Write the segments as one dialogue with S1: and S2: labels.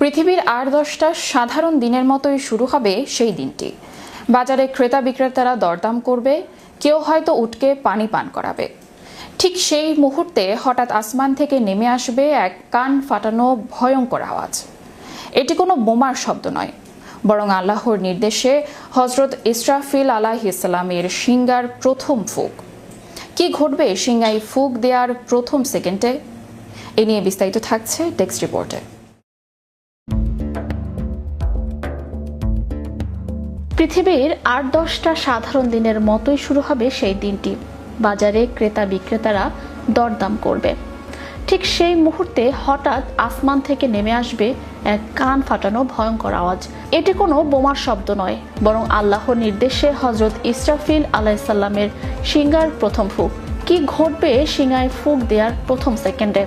S1: পৃথিবীর আর 10টা সাধারণ দিনের মতোই শুরু হবে সেই দিনটি। বাজারে ক্রেতা বিক্রেতারা দরদাম করবে, কেউ হয়তো উটকে পানি পান করাবে। ঠিক সেই মুহূর্তে হঠাৎ আসমান থেকে নেমে আসবে এক কান ফাটানো ভয়ঙ্কর আওয়াজ। এটি কোনো বোমার শব্দ নয়, বরং আল্লাহর নির্দেশে হযরত ইসরাফিল আলাইহিস সালামের শিঙ্গার প্রথম ফুঁক। কি ঘটবে শিঙ্গায় ফুঁক দেওয়ার প্রথম সেকেন্ডে? এ নিয়ে বিস্তারিত থাকছে টেক্সট রিপোর্টে।
S2: পৃথিবীর 8-10টা সাধারণ দিনের মতোই শুরু হবে সেই দিনটি। বাজারে ক্রেতা বিক্রেতারা দরদাম করবে। ঠিক সেই মুহূর্তে হঠাৎ আসমান থেকে নেমে আসবে এক কান ফাটানো ভয়ঙ্কর আওয়াজ। এটি কোনো বোমার শব্দ নয়, বরং আল্লাহর নির্দেশে হযরত ইসরাফিল আলাইহিস সালামের শিঙ্গার প্রথম ফুঁক। কি ঘটবে শিঙ্গায় ফুঁক দেওয়ার প্রথম সেকেন্ডে?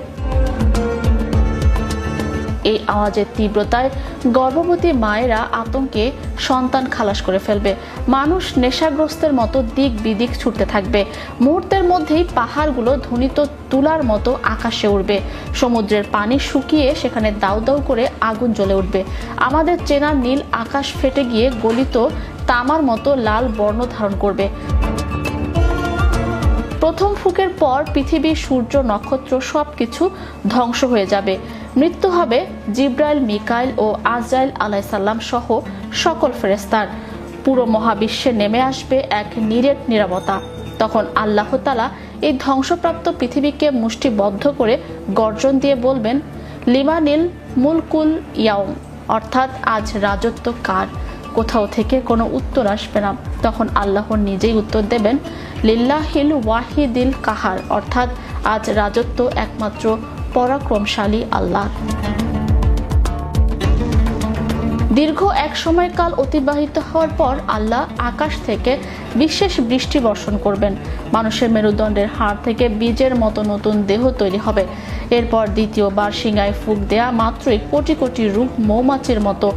S2: এই আওয়াজের তীব্রতায় গর্ভবতী মায়েরা আতঙ্কে সন্তান খালাস করে ফেলবে। মানুষ নেশাগ্রস্তের মতো দিক বিদিক ছুটতে থাকবে। মুহূর্তের মধ্যেই পাহাড়গুলো ধ্বনিত তুলার মতো আকাশে উঠবে। সমুদ্রের পানি শুকিয়ে সেখানে দাউ দাউ করে আগুন জ্বলে উঠবে। আমাদের চেনা নীল আকাশ ফেটে গিয়ে গলিত তামার মতো লাল বর্ণ ধারণ করবে। প্রথম ফুঁকের পর পৃথিবী, সূর্য, নক্ষত্র সবকিছু ধ্বংস হয়ে যাবে। মৃত্যু হবে জিব্রাইল, মিকাইল ও আজরাইল আলাইহিস সালাম সহ সকল ফেরেশতার। পুরো মহাবিশ্বে নেমে আসবে এক নিরেট নীরবতা। তখন আল্লাহ তাআলা এই ধ্বংসপ্রাপ্ত পৃথিবীকে মুষ্টিবদ্ধ করে গর্জন দিয়ে বলবেন, লিমানিল মুলকুল ইয়াউম, অর্থাৎ আজ রাজত্ব কার? কোথাও থেকে কোনো উত্তর আসবে না। তখন আল্লাহ নিজেই উত্তর দেবেন, লিল্লাহিল ওয়াহিদিল কাহার, অর্থাৎ আজ রাজত্ব একমাত্র পরাক্রমশালী আল্লাহ। দীর্ঘ এক সময়কাল অতিবাহিত হওয়ার পর আল্লাহ আকাশ থেকে বিশেষ বৃষ্টি বর্ষণ করবেন। মানুষের মেরুদণ্ডের হাড় থেকে বীজের মতো নতুন দেহ তৈরি হবে। এরপর দ্বিতীয়বার শিঙায় ফুঁক দেয়া মাত্রই কোটি কোটি রূহ মৌমাছির মতো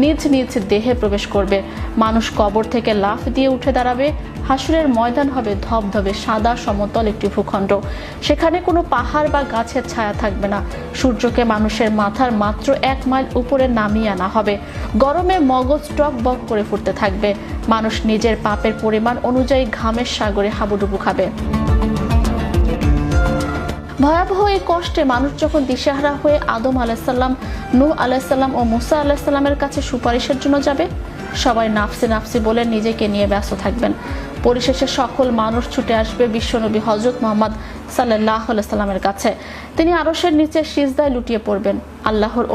S2: নিজ নিজ দেহে প্রবেশ করবে। মানুষ কবর থেকে লাফ দিয়ে উঠে দাঁড়াবে। হাসরের ময়দান হবে ধবধবে সাদা সমতল একটি ভূখণ্ড। সেখানে কোনো পাহাড় বা গাছের ছায়া থাকবে না। সূর্যকে মানুষের মাথার মাত্র 1 মাইল উপরে নামিয়ে আনা হবে। গরমে মগজ টক বক করে ফুটতে থাকবে। মানুষ নিজের পাপের পরিমাণ অনুযায়ী ঘামের সাগরে হাবুডুবু খাবে। ভয়াবহ এই কষ্টে মানুষ যখন দিশেহারা হয়ে আদম আলাইহিস সালাম, নূহ আলাইহিস সালাম ও মুসা আলাইহিস সালামের কাছে সুপারিশের জন্য যাবে, সবাই নাফসি নাফসি বলে নিজেকে নিয়ে ব্যস্ত থাকবেন। পরিশেষে সকল মানুষ ছুটে আসবে বিশ্বনবী হযরত মুহাম্মদ সাল্লাল্লাহু আলাইহি সাল্লামের কাছে। তিনি আরশের নিচে সিজদায় লুটিয়ে পড়বেন। আল্লাহর